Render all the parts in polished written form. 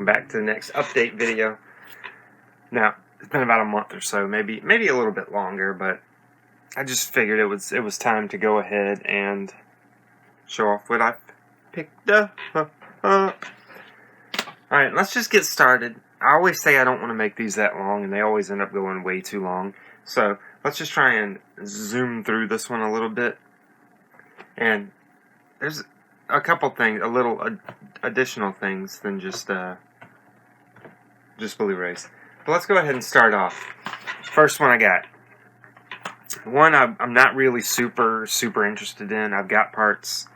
welcome back to the next update video. Now, it's been about a month or so, maybe a little bit longer, but I just figured it was time to go ahead and show off what I picked up. Alright, let's just get started. I always say I don't want to make these that long, and they always end up going way too long. So, let's just try and zoom through this one a little bit. And there's a couple things, a little additional things than just Blu-rays. But let's go ahead and start off. First one I got. One I'm not really super interested in. I've got parts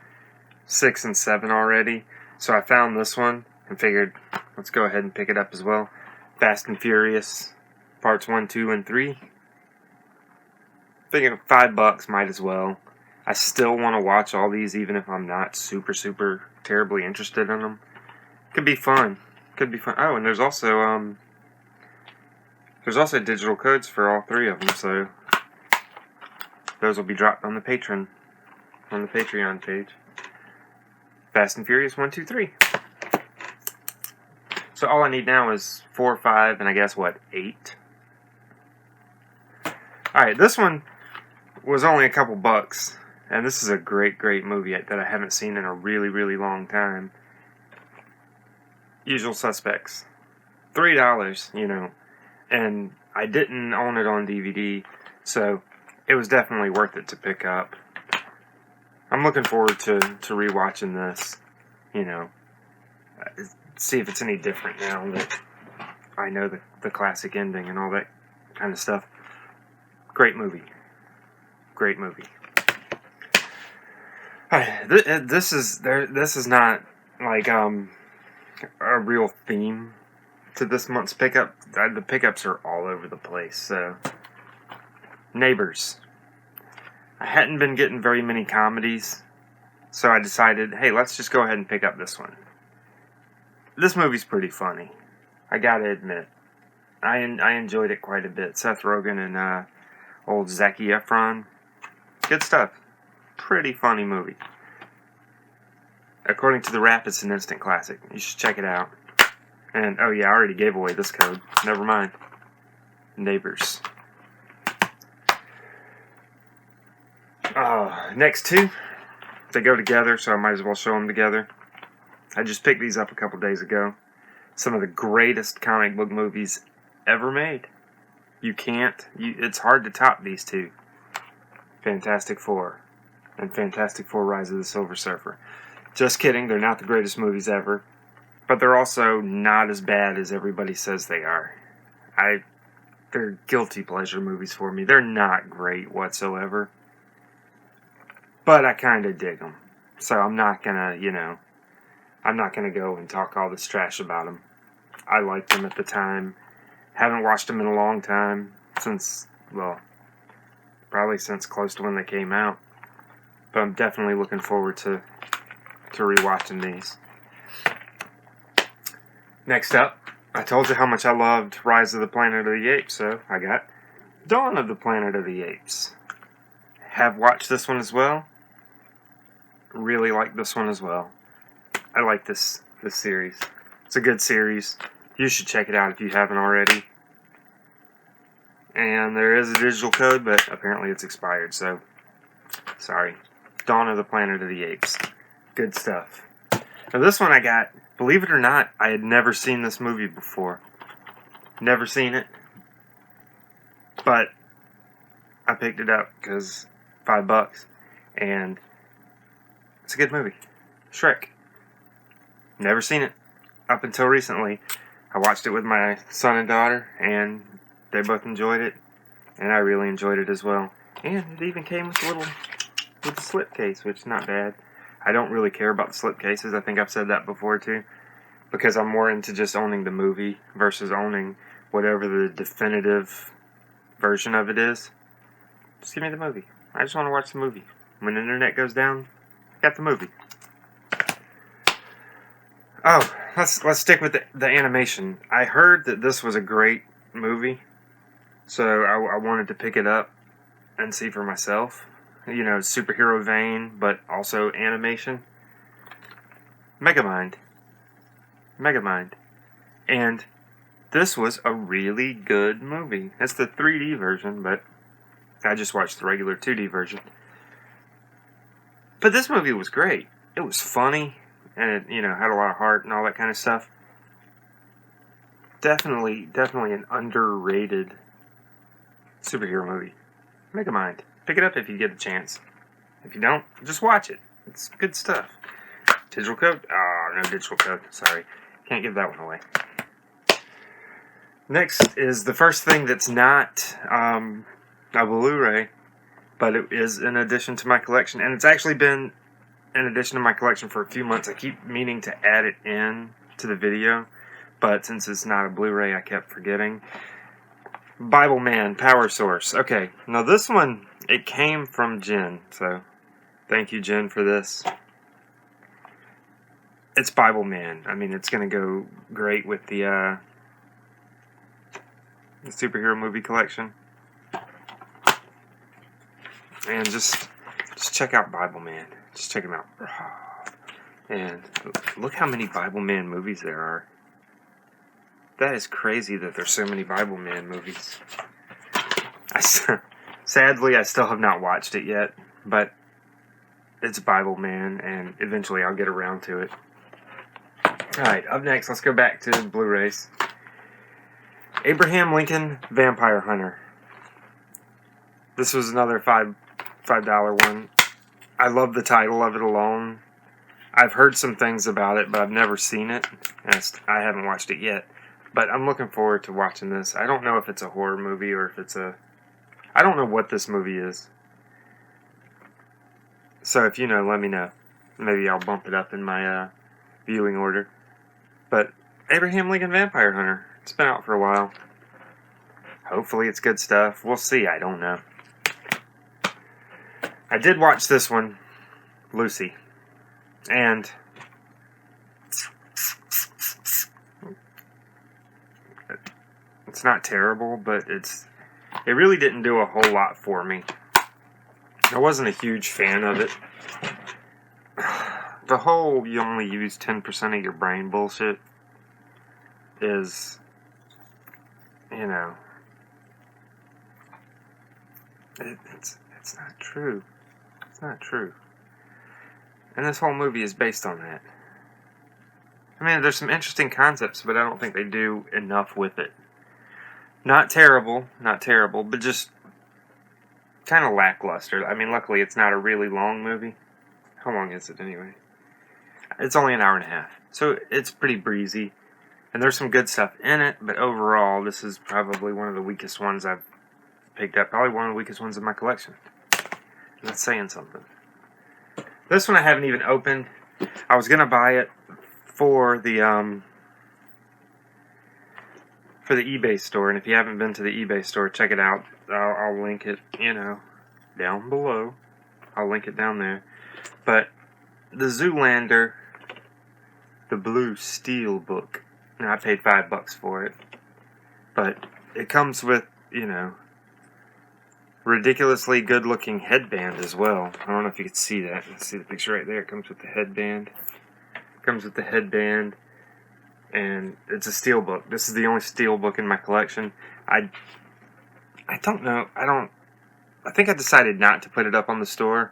6 and 7 already. So I found this one and figured, let's go ahead and pick it up as well. Fast and Furious, parts 1, 2, and 3. Figured $5, might as well. I still want to watch all these even if I'm not super terribly interested in them. Could be fun. Oh, and there's also digital codes for all 3 of them, so those will be dropped on the Patron, on the Patreon page. Fast and Furious 1, 2, 3. So all I need now is 4, 5, and I guess what, 8. Alright, this one was only a couple bucks. And this is a great movie that I haven't seen in a really long time. Usual Suspects. $3, you know. And I didn't own it on DVD, so it was definitely worth it to pick up. I'm looking forward to rewatching this, you know. See if it's any different now that I know the classic ending and all that kind of stuff. Great movie. This is not like a real theme to this month's pickup. The pickups are all over the place. So, Neighbors. I hadn't been getting very many comedies, so I decided, hey, let's just go ahead and pick up this one. This movie's pretty funny. I gotta admit, I enjoyed it quite a bit. Seth Rogen and old Zac Efron. Good stuff. Pretty funny movie. According to the Rap, it's an instant classic. You should check it out. And, oh yeah, I already gave away this code. Never mind. Neighbors. Next 2. They go together, so I might as well show them together. I just picked these up a couple days ago. Some of the greatest comic book movies ever made. It's hard to top these 2. Fantastic Four and Fantastic Four Rise of the Silver Surfer. Just kidding, they're not the greatest movies ever, but they're also not as bad as everybody says they are. They're guilty pleasure movies for me. They're not great whatsoever, but I kind of dig them. So I'm not gonna go and talk all this trash about them. I liked them at the time. Haven't watched them in a long time, probably since close to when they came out. But I'm definitely looking forward to rewatching these. Next up, I told you how much I loved Rise of the Planet of the Apes, so I got Dawn of the Planet of the Apes. Have watched this one as well. Really like this one as well. I like this series. It's a good series. You should check it out if you haven't already. And there is a digital code, but apparently it's expired, so sorry. Dawn of the Planet of the Apes. Good stuff. Now this one I got, believe it or not, I had never seen this movie before. Never seen it. But I picked it up because $5, and it's a good movie. Shrek. Never seen it up until recently. I watched it with my son and daughter, and they both enjoyed it, and I really enjoyed it as well. And it even came with a slipcase, which is not bad. I don't really care about the slipcases. I think I've said that before too, because I'm more into just owning the movie versus owning whatever the definitive version of it is. Just give me the movie. I just want to watch the movie. When the internet goes down, I got the movie. Oh, let's stick with the animation. I heard that this was a great movie, so I wanted to pick it up and see for myself. You know, superhero vein, but also animation. Megamind. And this was a really good movie. It's the 3D version, but I just watched the regular 2D version. But this movie was great. It was funny, and it, had a lot of heart and all that kind of stuff. Definitely an underrated superhero movie. Make a mind. Pick it up if you get a chance. If you don't, just watch it. It's good stuff. Digital code? Oh, no digital code. Sorry. Can't give that one away. Next is the first thing that's not a Blu-ray, but it is an addition to my collection. And it's actually been an addition to my collection for a few months. I keep meaning to add it in to the video, but since it's not a Blu-ray, I kept forgetting. Bible Man, Power Source. Okay, now this one, it came from Jen, so thank you, Jen, for this. It's Bible Man. I mean, it's going to go great with the superhero movie collection. And just check out Bible Man. Just check him out. And look how many Bible Man movies there are. That is crazy that there's so many Bible Man movies. Sadly, I still have not watched it yet, but it's Bible Man, and eventually I'll get around to it. Alright, up next, let's go back to Blu-rays. Abraham Lincoln Vampire Hunter. This was another $5 one. I love the title of it alone. I've heard some things about it, but I've never seen it. I haven't watched it yet. But I'm looking forward to watching this. I don't know if it's a horror movie or if it's a... I don't know what this movie is. So if you know, let me know. Maybe I'll bump it up in my viewing order. But Abraham Lincoln Vampire Hunter. It's been out for a while. Hopefully it's good stuff. We'll see. I don't know. I did watch this one, Lucy. And it's not terrible, but it really didn't do a whole lot for me. I wasn't a huge fan of it. The whole you only use 10% of your brain bullshit is, it's not true. It's not true. And this whole movie is based on that. I mean, there's some interesting concepts, but I don't think they do enough with it. Not terrible, but just kind of lackluster. I mean, luckily it's not a really long movie. How long is it anyway? It's only an hour and a half. So it's pretty breezy. And there's some good stuff in it, but overall, this is probably one of the weakest ones I've picked up. Probably one of the weakest ones in my collection. That's saying something. This one I haven't even opened. I was gonna buy it for the eBay store, and if you haven't been to the eBay store, check it out. I'll link it, down below. I'll link it down there. But the Zoolander, the Blue Steel book. Now I paid $5 for it, but it comes with, ridiculously good-looking headband as well. I don't know if you can see that. Let's see the picture right there. It comes with the headband. And it's a steel book. This is the only steel book in my collection. I don't know. I think I decided not to put it up on the store,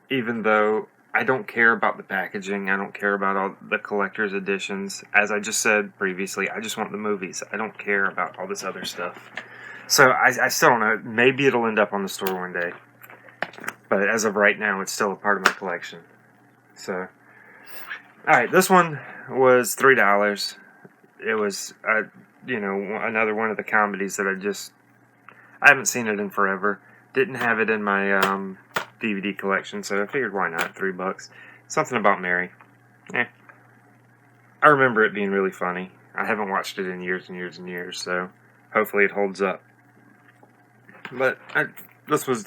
even though I don't care about the packaging. I don't care about all the collector's editions. As I just said previously, I just want the movies. I don't care about all this other stuff. So I still don't know. Maybe it'll end up on the store one day. But as of right now, it's still a part of my collection. So, alright, this one was $3. It was, another one of the comedies that I haven't seen it in forever. Didn't have it in my DVD collection, so I figured why not, $3. Something About Mary. I remember it being really funny. I haven't watched it in years and years and years, so hopefully it holds up. But this was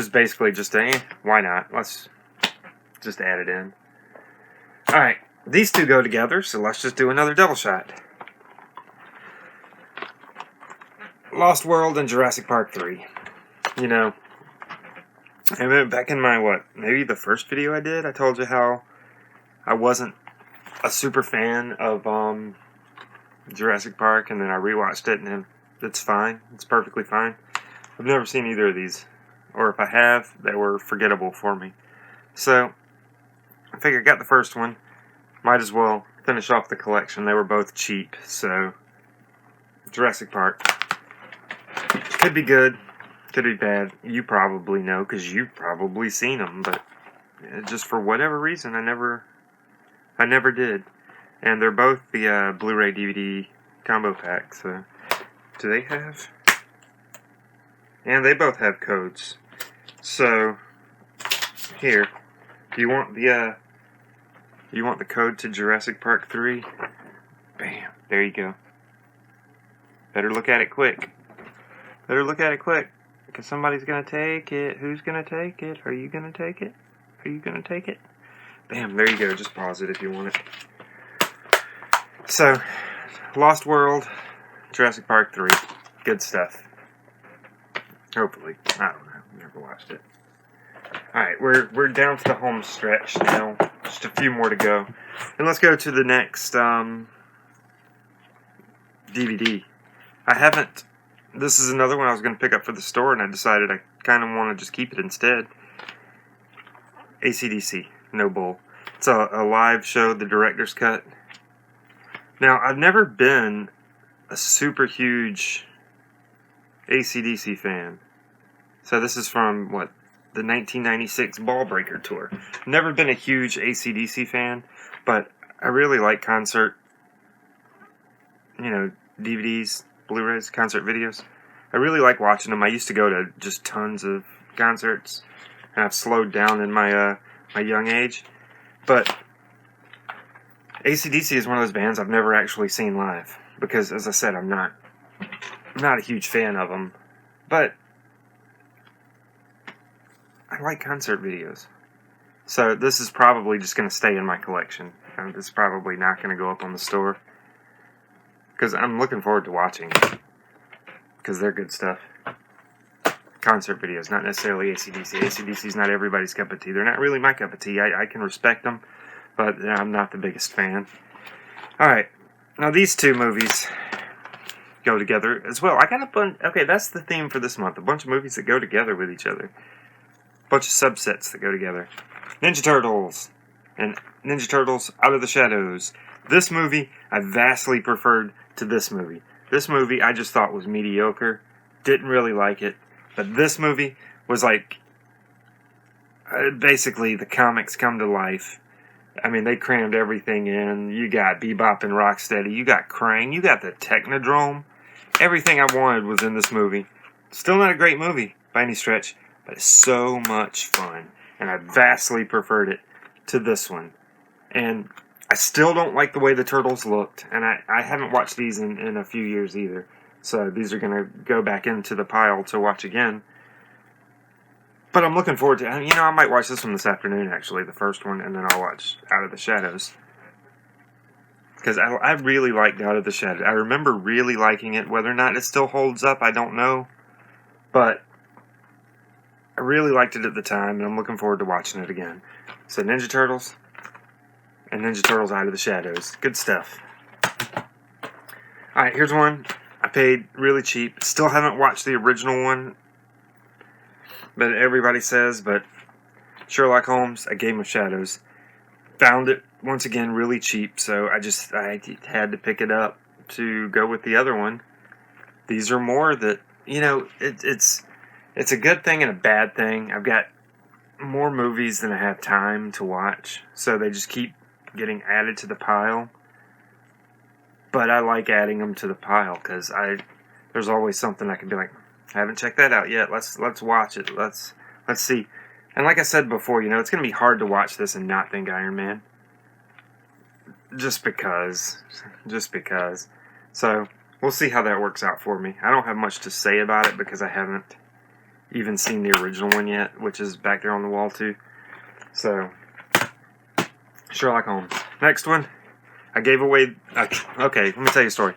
basically just why not? Let's just add it in. Alright, these two go together, so let's just do another double shot. Lost World and Jurassic Park 3. And then back in my, maybe the first video I did, I told you how I wasn't a super fan of Jurassic Park, and then I rewatched it, and it's fine. It's perfectly fine. I've never seen either of these, or if I have, they were forgettable for me. So I figured I got the first one. Might as well finish off the collection. They were both cheap, so Jurassic Park. Could be good, could be bad. You probably know, because you've probably seen them, but just for whatever reason, I never did. And they're both the Blu Ray DVD combo pack, so do they have? And they both have codes. So here, do you want the code to Jurassic Park 3? Bam, there you go. Better look at it quick. Better look at it quick, because somebody's gonna take it. Who's gonna take it? Are you gonna take it? Are you gonna take it? Bam, there you go. Just pause it if you want it. So, Lost World, Jurassic Park 3. Good stuff. Hopefully. I don't know. Never watched it. Alright, we're down to the home stretch now. Just a few more to go. And let's go to the next DVD. This is another one I was going to pick up for the store, and I decided I kind of want to just keep it instead. AC/DC, No Bull. It's a live show, the director's cut. Now, I've never been a super huge AC/DC fan. So this is from, the 1996 Ball Breaker tour. Never been a huge AC/DC fan, but I really like concert, DVDs, Blu-rays, concert videos. I really like watching them. I used to go to just tons of concerts, and I've slowed down in my my young age. But AC/DC is one of those bands I've never actually seen live, because, as I said, I'm not a huge fan of them. But I like concert videos. So this is probably just going to stay in my collection. This is probably not going to go up on the store, because I'm looking forward to watching it, because they're good stuff. Concert videos, not necessarily AC/DC. AC/DC is not everybody's cup of tea. They're not really my cup of tea. I can respect them, but I'm not the biggest fan. Alright, now these two movies go together as well. I got a bunch. Okay, that's the theme for this month. A bunch of movies that go together with each other. A bunch of subsets that go together. Ninja Turtles and Ninja Turtles Out of the Shadows. This movie I vastly preferred to this movie. This movie I just thought was mediocre. Didn't really like it. But this movie was like basically the comics come to life. I mean, they crammed everything in. You got Bebop and Rocksteady. You got Krang. You got the Technodrome. Everything I wanted was in this movie. Still not a great movie by any stretch, but it's so much fun. And I vastly preferred it to this one. And I still don't like the way the Turtles looked. And I haven't watched these in a few years either. So these are going to go back into the pile to watch again. But I'm looking forward to it. I might watch this one this afternoon, actually, the first one, and then I'll watch Out of the Shadows. Because I really liked Out of the Shadows. I remember really liking it. Whether or not it still holds up, I don't know. But I really liked it at the time, and I'm looking forward to watching it again. So Ninja Turtles and Ninja Turtles Out of the Shadows. Good stuff. Alright, here's one I paid really cheap. Still haven't watched the original one, but everybody says, but Sherlock Holmes, A Game of Shadows. Found it, once again, really cheap, so I had to pick it up to go with the other one. These are more that, it's a good thing and a bad thing. I've got more movies than I have time to watch, so they just keep getting added to the pile. But I like adding them to the pile, because there's always something I can be like, I haven't checked that out yet. Let's watch it. Let's see. And like I said before, it's going to be hard to watch this and not think Iron Man. Just because. So, we'll see how that works out for me. I don't have much to say about it because I haven't even seen the original one yet, which is back there on the wall too. So, Sherlock Holmes. Next one. I gave away... Okay, let me tell you a story.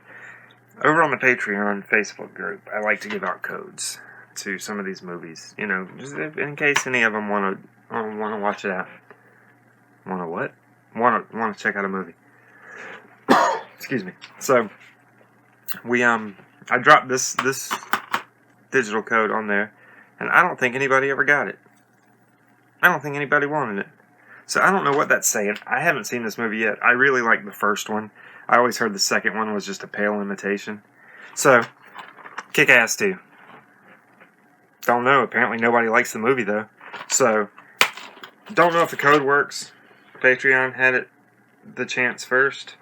Over on the Patron Facebook group, I like to give out codes to some of these movies. Just in case any of them want to watch it out. Want to what? Want to check out a movie. Excuse me. So I dropped this digital code on there, and I don't think anybody ever got it. I don't think anybody wanted it. So I don't know what that's saying. I haven't seen this movie yet. I really like the first one. I always heard the second one was just a pale imitation. So, Kick-Ass 2. Don't know. Apparently nobody likes the movie, though. So, don't know if the code works. Patreon had the chance first.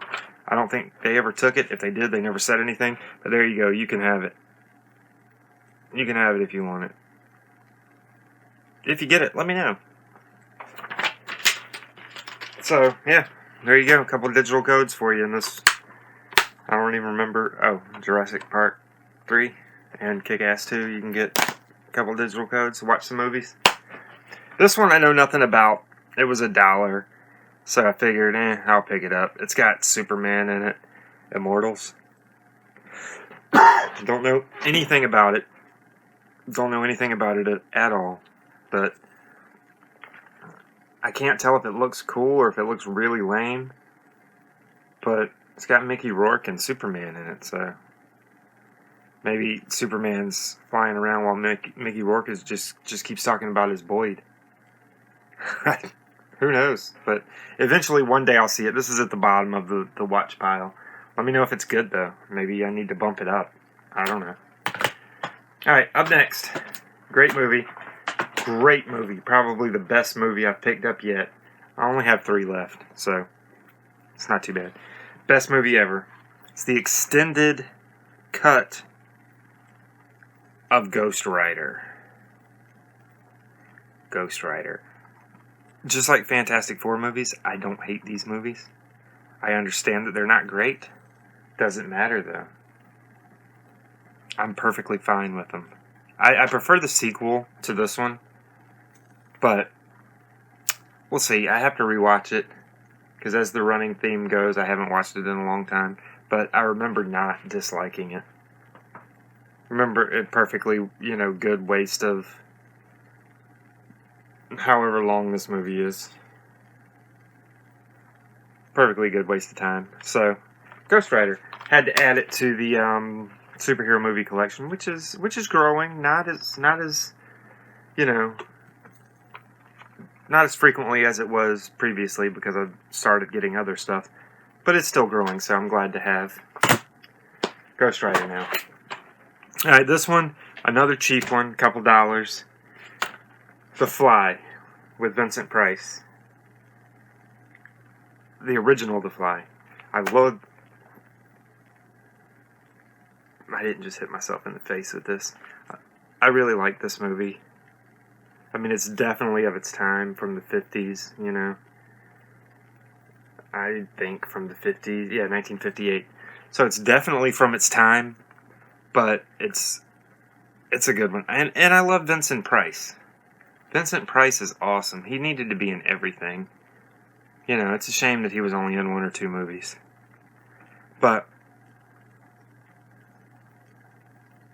I don't think they ever took it. If they did, they never said anything. But there you go. You can have it. You can have it if you want it. If you get it, let me know. So, yeah. There you go. A couple of digital codes for you in this. I don't even remember. Oh, Jurassic Park 3 and Kick-Ass 2. You can get a couple of digital codes to watch some movies. This one I know nothing about. It was $1. So I figured, I'll pick it up. It's got Superman in it. Immortals. Don't know anything about it. Don't know anything about it at all. But I can't tell if it looks cool or if it looks really lame. But it's got Mickey Rourke and Superman in it, so maybe Superman's flying around while Mickey Rourke is just keeps talking about his Boyd. Who knows? But eventually one day I'll see it. This is at the bottom of the watch pile. Let me know if it's good, though. Maybe I need to bump it up. I don't know. Alright, up next. Great movie. Great movie. Probably the best movie I've picked up yet. I only have 3 left, so it's not too bad. Best movie ever. It's the extended cut of Ghost Rider. Ghost Rider. Just like Fantastic Four movies, I don't hate these movies. I understand that they're not great. Doesn't matter, though. I'm perfectly fine with them. I prefer the sequel to this one, but we'll see. I have to rewatch it, because as the running theme goes, I haven't watched it in a long time, but I remember not disliking it. Remember it perfectly, good waste of however long this movie is. Perfectly good waste of time. So, Ghost Rider. Had to add it to the superhero movie collection, which is growing. Not as not as frequently as it was previously because I started getting other stuff. But it's still growing, so I'm glad to have Ghost Rider now. Alright, this one, another cheap one, couple dollars. The Fly, with Vincent Price. The original The Fly. I didn't just hit myself in the face with this. I really like this movie. I mean, it's definitely of its time, from the 50s, I think from the 50s, 1958. So it's definitely from its time, but it's a good one. And I love Vincent Price. Vincent Price is awesome. He needed to be in everything. It's a shame that he was only in 1 or 2 movies. But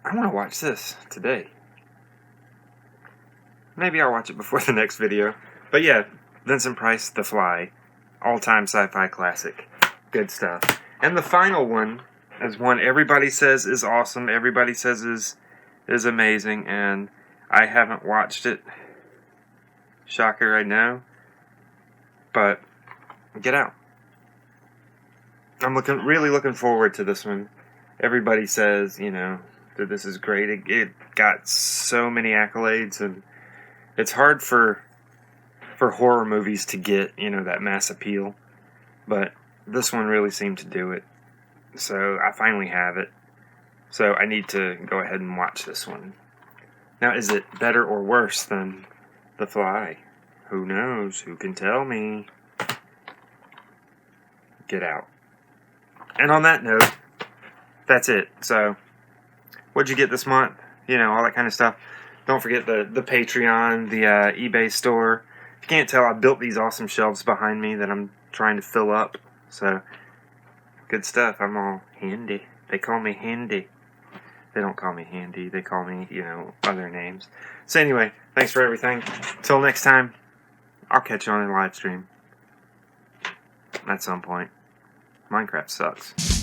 I want to watch this today. Maybe I'll watch it before the next video. But yeah, Vincent Price, The Fly. All-time sci-fi classic. Good stuff. And the final one is one everybody says is awesome. Everybody says is amazing. And I haven't watched it. Shocker, I know. But Get Out. I'm really looking forward to this one. Everybody says, that this is great. It got so many accolades, and it's hard for horror movies to get, that mass appeal. But this one really seemed to do it. So I finally have it. So I need to go ahead and watch this one. Now, is it better or worse than The Fly? Who knows? Who can tell me? Get Out. And on that note, that's it. So, what'd you get this month? All that kind of stuff. Don't forget the Patreon, the eBay store. If you can't tell, I built these awesome shelves behind me that I'm trying to fill up. So, good stuff. I'm all handy. They call me Handy. They don't call me Handy. They call me, other names. So anyway, thanks for everything. Till next time, I'll catch you on a live stream. At some point. Minecraft sucks.